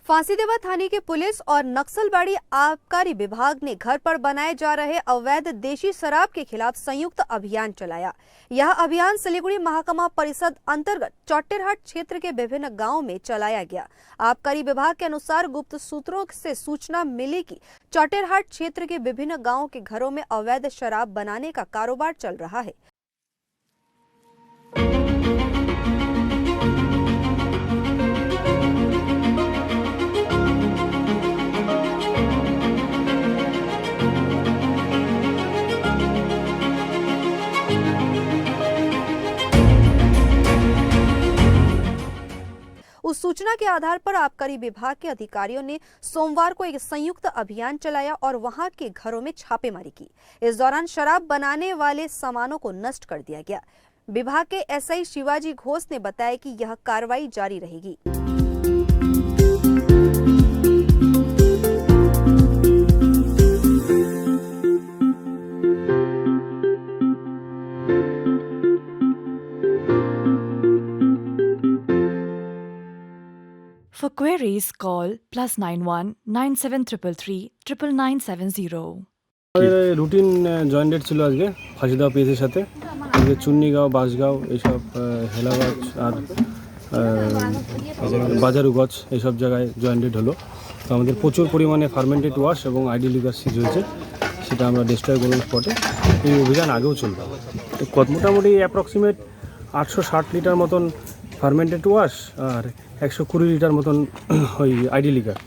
फांसीदेवा थाने की पुलिस और नक्सलबाड़ी आबकारी विभाग ने घर पर बनाए जा रहे अवैध देशी शराब के खिलाफ संयुक्त अभियान चलाया। यह अभियान सिलीगुड़ी महकमा परिषद अंतर्गत चौटेरहाट क्षेत्र के विभिन्न गांवों में चलाया गया। आबकारी विभाग के अनुसार गुप्त सूत्रों से सूचना मिली कि चौटेरहाट क्षेत्र के विभिन्न गाँवों के घरों में अवैध शराब बनाने का कारोबार चल रहा है। उस सूचना के आधार पर आबकारी विभाग के अधिकारियों ने सोमवार को एक संयुक्त अभियान चलाया और वहां के घरों में छापेमारी की। इस दौरान शराब बनाने वाले सामानों को नष्ट कर दिया गया। विभाग के एसआई शिवाजी घोष ने बताया कि यह कार्रवाई जारी रहेगी। For queries, call +91 9733 99970. Routine joint date ছিল আজকে ফাঁসিদাও পিএসের সাথে। আজকে চুন্নিগাঁও, বাঁশগাঁও এইসব হেলাগঞ্জ আর বাজারুগঞ্জ এইসব জায়গায় জয়েন্ট ডেট হলো। তো আমাদের প্রচুর পরিমাণে ফার্মেন্টেড ওয়াশ এবং আইডি লিগার সিজ হয়েছে, সেটা আমরা ডিস্ট্রয় করলাম স্পটে। এই অভিযান আগেও চলবে। মোটামুটি অ্যাপ্রক্সিমেট 860 লিটার মতন ফার্মেন্টেড ওয়াশ আর 120 লিটার মতন ওই আইডি লিগার